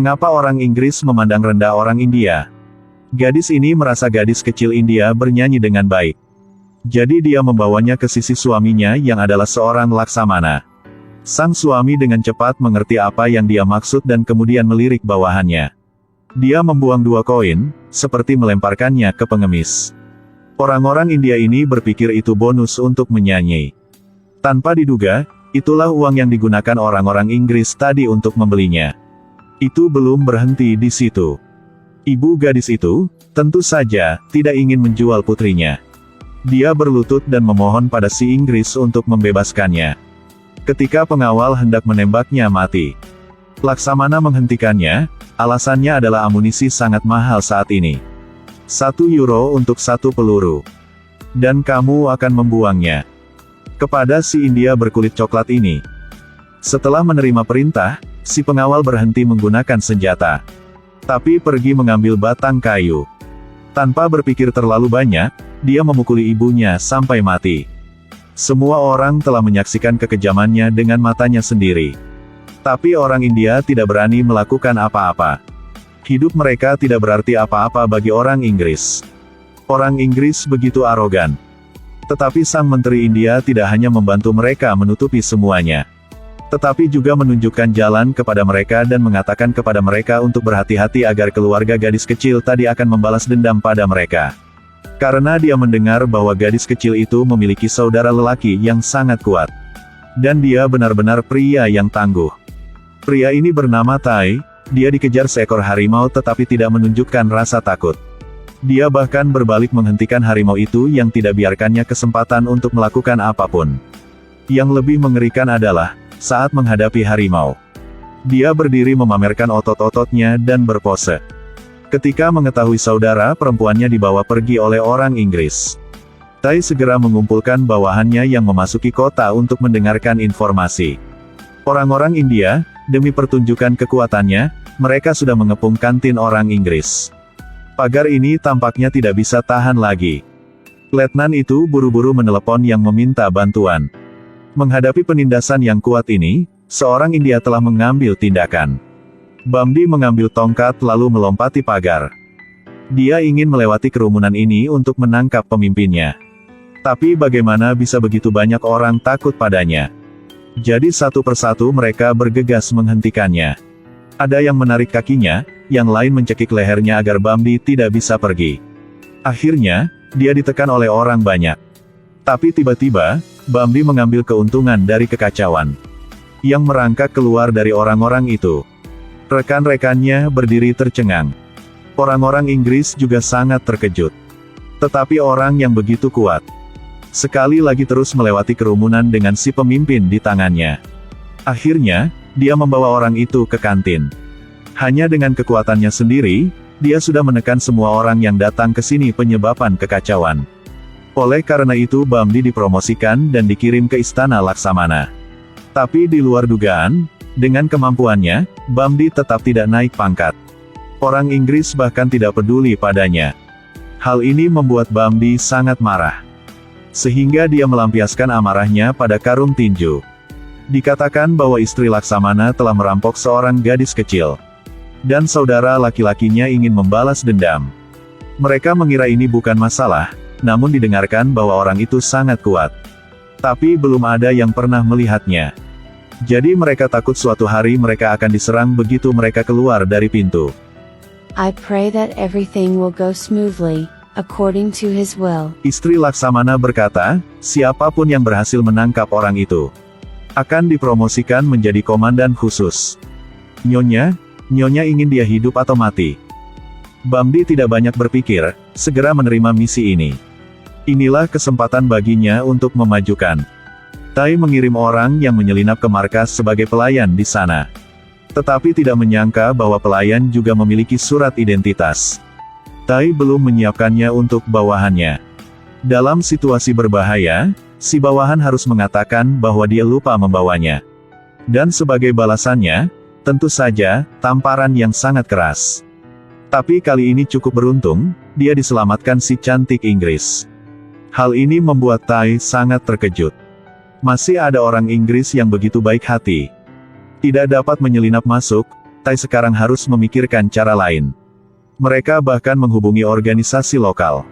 Mengapa orang Inggris memandang rendah orang India? Gadis ini merasa gadis kecil India bernyanyi dengan baik. Jadi dia membawanya ke sisi suaminya yang adalah seorang laksamana. Sang suami dengan cepat mengerti apa yang dia maksud dan kemudian melirik bawahannya. Dia membuang 2 koin, seperti melemparkannya ke pengemis. Orang-orang India ini berpikir itu bonus untuk menyanyi. Tanpa diduga, itulah uang yang digunakan orang-orang Inggris tadi untuk membelinya. Itu belum berhenti di situ. Ibu gadis itu, tentu saja, tidak ingin menjual putrinya. Dia berlutut dan memohon pada si Inggris untuk membebaskannya. Ketika pengawal hendak menembaknya mati, Laksamana menghentikannya, alasannya adalah amunisi sangat mahal saat ini. 1 euro untuk 1 peluru. Dan kamu akan membuangnya. Kepada si India berkulit coklat ini. Setelah menerima perintah, si pengawal berhenti menggunakan senjata. Tapi pergi mengambil batang kayu. Tanpa berpikir terlalu banyak, dia memukuli ibunya sampai mati. Semua orang telah menyaksikan kekejamannya dengan matanya sendiri. Tapi orang India tidak berani melakukan apa-apa. Hidup mereka tidak berarti apa-apa bagi orang Inggris. Orang Inggris begitu arogan. Tetapi sang menteri India tidak hanya membantu mereka menutupi semuanya, tetapi juga menunjukkan jalan kepada mereka dan mengatakan kepada mereka untuk berhati-hati agar keluarga gadis kecil tadi akan membalas dendam pada mereka. Karena dia mendengar bahwa gadis kecil itu memiliki saudara lelaki yang sangat kuat. Dan dia benar-benar pria yang tangguh. Pria ini bernama Tai, dia dikejar seekor harimau tetapi tidak menunjukkan rasa takut. Dia bahkan berbalik menghentikan harimau itu yang tidak biarkannya kesempatan untuk melakukan apapun. Yang lebih mengerikan adalah, saat menghadapi harimau, dia berdiri memamerkan otot-ototnya dan berpose. Ketika mengetahui saudara perempuannya dibawa pergi oleh orang Inggris, Tai segera mengumpulkan bawahannya yang memasuki kota untuk mendengarkan informasi. Orang-orang India, demi pertunjukan kekuatannya, mereka sudah mengepung kantin orang Inggris. Pagar ini tampaknya tidak bisa tahan lagi. Letnan itu buru-buru menelepon yang meminta bantuan. Menghadapi penindasan yang kuat ini, seorang India telah mengambil tindakan. Bambi mengambil tongkat lalu melompati pagar. Dia ingin melewati kerumunan ini untuk menangkap pemimpinnya. Tapi bagaimana bisa begitu banyak orang takut padanya? Jadi satu persatu mereka bergegas menghentikannya. Ada yang menarik kakinya, yang lain mencekik lehernya agar Bambi tidak bisa pergi. Akhirnya, dia ditekan oleh orang banyak. Tapi tiba-tiba, Bambi mengambil keuntungan dari kekacauan yang merangkak keluar dari orang-orang itu. Rekan-rekannya berdiri tercengang. Orang-orang Inggris juga sangat terkejut. Tetapi orang yang begitu kuat, sekali lagi terus melewati kerumunan dengan si pemimpin di tangannya. Akhirnya, dia membawa orang itu ke kantin. Hanya dengan kekuatannya sendiri, dia sudah menekan semua orang yang datang ke sini penyebabkan kekacauan. Oleh karena itu Bambi dipromosikan dan dikirim ke istana Laksamana. Tapi di luar dugaan, dengan kemampuannya, Bambi tetap tidak naik pangkat. Orang Inggris bahkan tidak peduli padanya. Hal ini membuat Bambi sangat marah. Sehingga dia melampiaskan amarahnya pada karung tinju. Dikatakan bahwa istri Laksamana telah merampok seorang gadis kecil. Dan saudara laki-lakinya ingin membalas dendam. Mereka mengira ini bukan masalah, namun didengarkan bahwa orang itu sangat kuat. Tapi belum ada yang pernah melihatnya. Jadi mereka takut suatu hari mereka akan diserang begitu mereka keluar dari pintu. I pray that everything will go smoothly, according to his will. Istri Laksamana berkata, siapapun yang berhasil menangkap orang itu akan dipromosikan menjadi komandan khusus. Nyonya ingin dia hidup atau mati? Bambi tidak banyak berpikir, segera menerima misi ini. Inilah kesempatan baginya untuk memajukan. Tai mengirim orang yang menyelinap ke markas sebagai pelayan di sana. Tetapi tidak menyangka bahwa pelayan juga memiliki surat identitas. Tai belum menyiapkannya untuk bawahannya. Dalam situasi berbahaya, si bawahan harus mengatakan bahwa dia lupa membawanya. Dan sebagai balasannya, tentu saja, tamparan yang sangat keras. Tapi kali ini cukup beruntung, dia diselamatkan si cantik Inggris. Hal ini membuat Tai sangat terkejut. Masih ada orang Inggris yang begitu baik hati. Tidak dapat menyelinap masuk, Tai sekarang harus memikirkan cara lain. Mereka bahkan menghubungi organisasi lokal,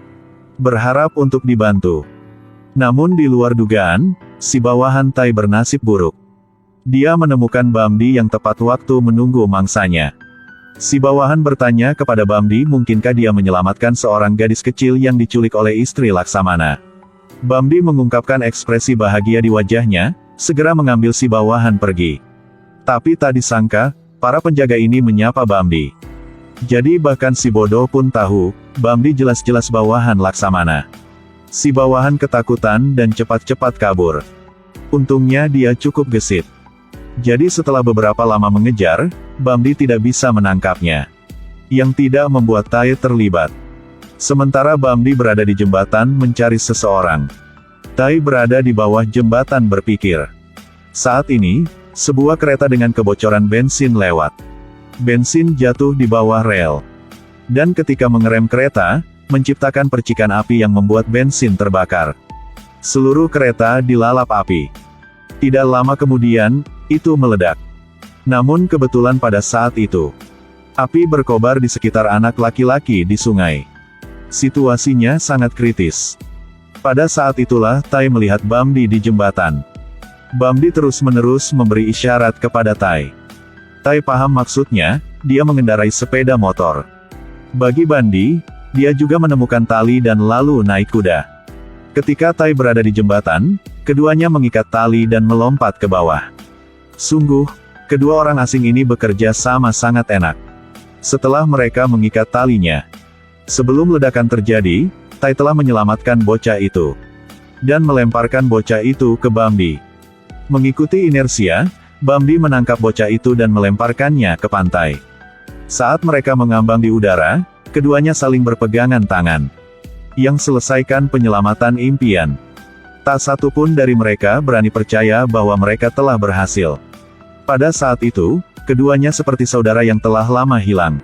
berharap untuk dibantu. Namun di luar dugaan, si bawahan Tai bernasib buruk. Dia menemukan Bamdi yang tepat waktu menunggu mangsanya. Si bawahan bertanya kepada Bamdi mungkinkah dia menyelamatkan seorang gadis kecil yang diculik oleh istri Laksamana. Bamdi mengungkapkan ekspresi bahagia di wajahnya, segera mengambil si bawahan pergi. Tapi tak disangka, para penjaga ini menyapa Bamdi. Jadi bahkan si bodoh pun tahu, Bamdi jelas-jelas bawahan Laksamana. Si bawahan ketakutan dan cepat-cepat kabur. Untungnya dia cukup gesit. Jadi setelah beberapa lama mengejar, Bamdi tidak bisa menangkapnya. Yang tidak membuat Tai terlibat. Sementara Bamdi berada di jembatan mencari seseorang. Tai berada di bawah jembatan berpikir. Saat ini, sebuah kereta dengan kebocoran bensin lewat. Bensin jatuh di bawah rel. Dan ketika mengerem kereta, menciptakan percikan api yang membuat bensin terbakar. Seluruh kereta dilalap api. Tidak lama kemudian, itu meledak. Namun kebetulan pada saat itu, api berkobar di sekitar anak laki-laki di sungai. Situasinya sangat kritis. Pada saat itulah Tai melihat Bamdi di jembatan. Bamdi terus-menerus memberi isyarat kepada Tai. Tai paham maksudnya, dia mengendarai sepeda motor. Bagi Bamdi, dia juga menemukan tali dan lalu naik kuda. Ketika Tai berada di jembatan, keduanya mengikat tali dan melompat ke bawah. Sungguh, kedua orang asing ini bekerja sama sangat enak. Setelah mereka mengikat talinya, sebelum ledakan terjadi, Tai telah menyelamatkan bocah itu. Dan melemparkan bocah itu ke Bamdi. Mengikuti inersia, Bamdi menangkap bocah itu dan melemparkannya ke pantai. Saat mereka mengambang di udara, keduanya saling berpegangan tangan. Yang selesaikan penyelamatan impian. Tak satu pun dari mereka berani percaya bahwa mereka telah berhasil. Pada saat itu, keduanya seperti saudara yang telah lama hilang.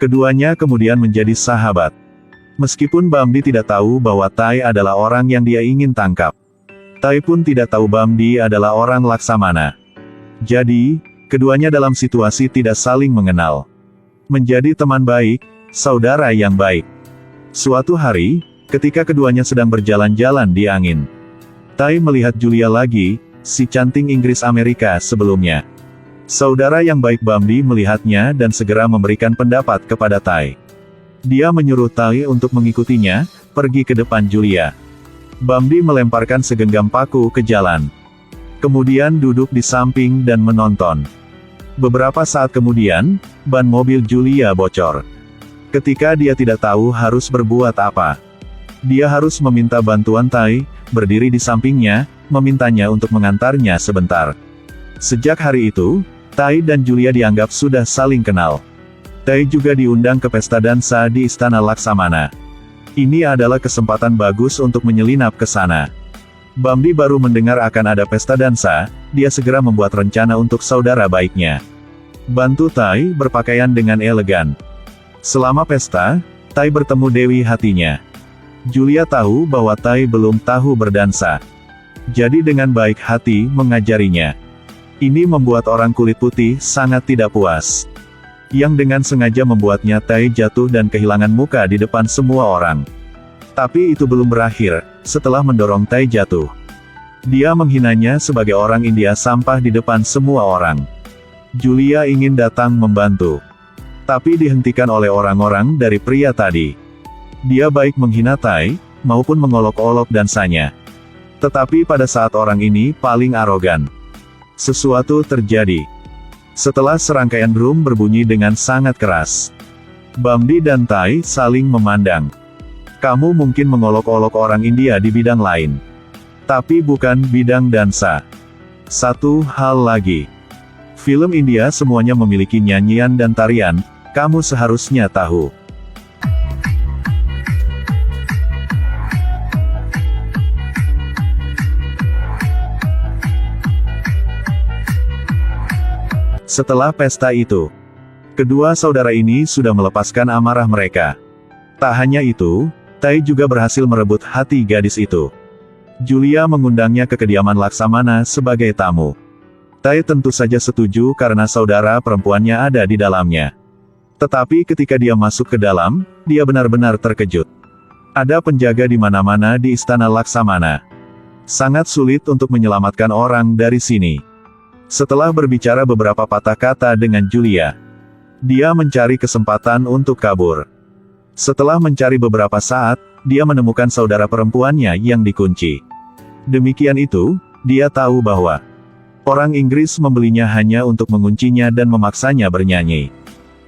Keduanya kemudian menjadi sahabat. Meskipun Bamdi tidak tahu bahwa Tai adalah orang yang dia ingin tangkap. Tai pun tidak tahu Bamdi adalah orang Laksamana. Jadi, keduanya dalam situasi tidak saling mengenal. Menjadi teman baik, saudara yang baik. Suatu hari, ketika keduanya sedang berjalan-jalan di angin, Tai melihat Julia lagi, si cantik Inggris Amerika sebelumnya. Saudara yang baik Bamdi melihatnya dan segera memberikan pendapat kepada Tai. Dia menyuruh Tai untuk mengikutinya, pergi ke depan Julia. Bamdi melemparkan segenggam paku ke jalan. Kemudian duduk di samping dan menonton. Beberapa saat kemudian, ban mobil Julia bocor. Ketika dia tidak tahu harus berbuat apa, dia harus meminta bantuan Tai, berdiri di sampingnya, memintanya untuk mengantarnya sebentar. Sejak hari itu, Tai dan Julia dianggap sudah saling kenal. Tai juga diundang ke pesta dansa di Istana Laksamana. Ini adalah kesempatan bagus untuk menyelinap ke sana. Bamdi baru mendengar akan ada pesta dansa, dia segera membuat rencana untuk saudara baiknya. Bantu Tai berpakaian dengan elegan. Selama pesta, Tai bertemu Dewi hatinya. Julia tahu bahwa Tai belum tahu berdansa. Jadi dengan baik hati mengajarinya. Ini membuat orang kulit putih sangat tidak puas. Yang dengan sengaja membuatnya Tai jatuh dan kehilangan muka di depan semua orang. Tapi itu belum berakhir, setelah mendorong Tai jatuh. Dia menghinanya sebagai orang India sampah di depan semua orang. Julia ingin datang membantu. Tapi dihentikan oleh orang-orang dari pria tadi. Dia baik menghina Tai, maupun mengolok-olok dansanya. Tetapi pada saat orang ini paling arogan, sesuatu terjadi. Setelah serangkaian drum berbunyi dengan sangat keras, Bamdi dan Tai saling memandang. Kamu mungkin mengolok-olok orang India di bidang lain, tapi bukan bidang dansa. Satu hal lagi, film India semuanya memiliki nyanyian dan tarian, kamu seharusnya tahu. Setelah pesta itu, kedua saudara ini sudah melepaskan amarah mereka. Tak hanya itu, Tai juga berhasil merebut hati gadis itu. Julia mengundangnya ke kediaman Laksamana sebagai tamu. Tai tentu saja setuju karena saudara perempuannya ada di dalamnya. Tetapi ketika dia masuk ke dalam, dia benar-benar terkejut. Ada penjaga di mana-mana di istana Laksamana. Sangat sulit untuk menyelamatkan orang dari sini. Setelah berbicara beberapa patah kata dengan Julia, dia mencari kesempatan untuk kabur. Setelah mencari beberapa saat, dia menemukan saudara perempuannya yang dikunci. Demikian itu, dia tahu bahwa orang Inggris membelinya hanya untuk menguncinya dan memaksanya bernyanyi.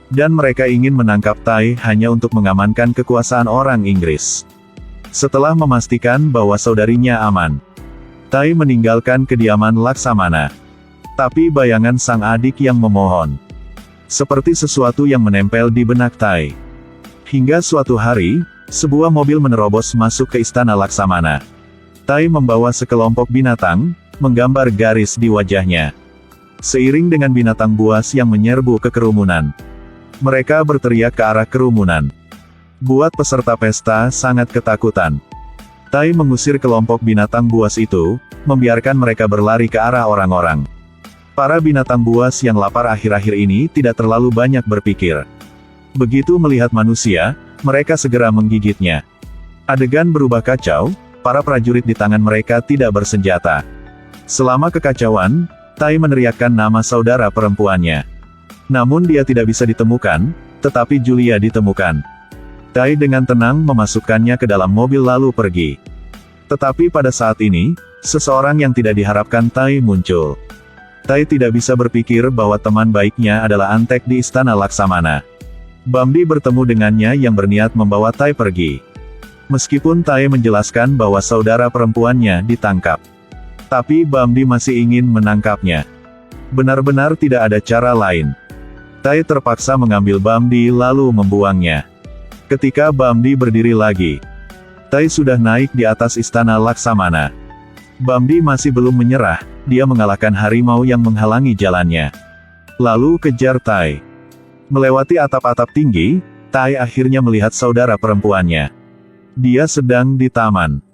Dan mereka ingin menangkap Tai hanya untuk mengamankan kekuasaan orang Inggris. Setelah memastikan bahwa saudarinya aman, Tai meninggalkan kediaman Laksamana. Tapi bayangan sang adik yang memohon, seperti sesuatu yang menempel di benak Tai. Hingga suatu hari, sebuah mobil menerobos masuk ke istana Laksamana. Tai membawa sekelompok binatang, menggambar garis di wajahnya. Seiring dengan binatang buas yang menyerbu ke kerumunan, mereka berteriak ke arah kerumunan. Buat peserta pesta sangat ketakutan. Tai mengusir kelompok binatang buas itu, membiarkan mereka berlari ke arah orang-orang. Para binatang buas yang lapar akhir-akhir ini tidak terlalu banyak berpikir. Begitu melihat manusia, mereka segera menggigitnya. Adegan berubah kacau, para prajurit di tangan mereka tidak bersenjata. Selama kekacauan, Tai meneriakkan nama saudara perempuannya. Namun dia tidak bisa ditemukan, tetapi Julia ditemukan. Tai dengan tenang memasukkannya ke dalam mobil lalu pergi. Tetapi pada saat ini, seseorang yang tidak diharapkan Tai muncul. Tai tidak bisa berpikir bahwa teman baiknya adalah Antek di istana Laksamana. Bambi bertemu dengannya yang berniat membawa Tai pergi. Meskipun Tai menjelaskan bahwa saudara perempuannya ditangkap, tapi Bambi masih ingin menangkapnya. Benar-benar tidak ada cara lain. Tai terpaksa mengambil Bambi lalu membuangnya. Ketika Bambi berdiri lagi, Tai sudah naik di atas istana Laksamana. Bambi masih belum menyerah, dia mengalahkan harimau yang menghalangi jalannya. Lalu kejar Tai. Melewati atap-atap tinggi, Tai akhirnya melihat saudara perempuannya. Dia sedang di taman.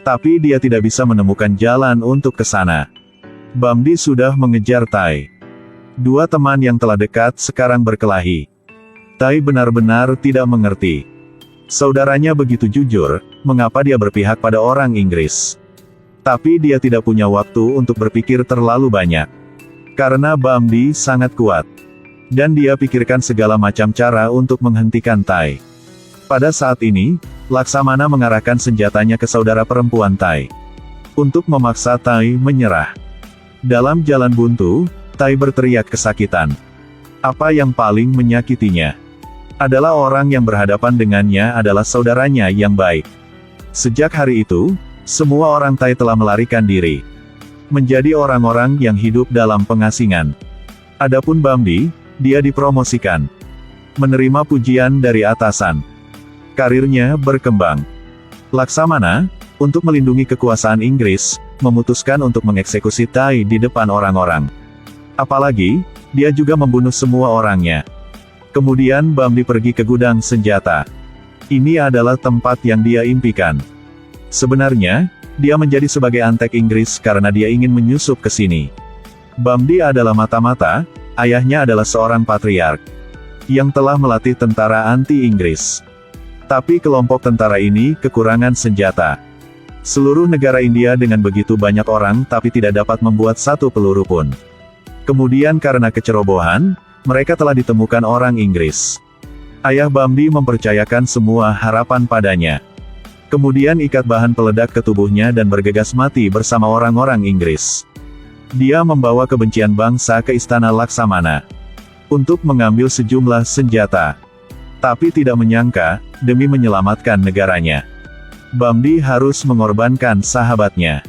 Tapi dia tidak bisa menemukan jalan untuk ke sana. Bambi sudah mengejar Tai. Dua teman yang telah dekat sekarang berkelahi. Tai benar-benar tidak mengerti. Saudaranya begitu jujur, mengapa dia berpihak pada orang Inggris. Tapi dia tidak punya waktu untuk berpikir terlalu banyak. Karena Bambi sangat kuat. Dan dia pikirkan segala macam cara untuk menghentikan Tai. Pada saat ini, Laksamana mengarahkan senjatanya ke saudara perempuan Tai. Untuk memaksa Tai menyerah. Dalam jalan buntu, Tai berteriak kesakitan. Apa yang paling menyakitinya adalah orang yang berhadapan dengannya adalah saudaranya yang baik. Sejak hari itu, semua orang Tai telah melarikan diri. Menjadi orang-orang yang hidup dalam pengasingan. Adapun Bambi, dia dipromosikan. Menerima pujian dari atasan. Karirnya berkembang. Laksamana, untuk melindungi kekuasaan Inggris, memutuskan untuk mengeksekusi Tai di depan orang-orang. Apalagi, dia juga membunuh semua orangnya. Kemudian Bambi pergi ke gudang senjata. Ini adalah tempat yang dia impikan. Sebenarnya, dia menjadi sebagai Antek Inggris karena dia ingin menyusup ke sini. Bambi adalah mata-mata, ayahnya adalah seorang patriark yang telah melatih tentara anti-Inggris. Tapi kelompok tentara ini kekurangan senjata. Seluruh negara India dengan begitu banyak orang tapi tidak dapat membuat satu peluru pun. Kemudian karena kecerobohan, mereka telah ditemukan orang Inggris. Ayah Bambi mempercayakan semua harapan padanya. Kemudian ikat bahan peledak ke tubuhnya dan bergegas mati bersama orang-orang Inggris. Dia membawa kebencian bangsa ke istana Laksamana untuk mengambil sejumlah senjata. Tapi tidak menyangka, demi menyelamatkan negaranya, Bambi harus mengorbankan sahabatnya.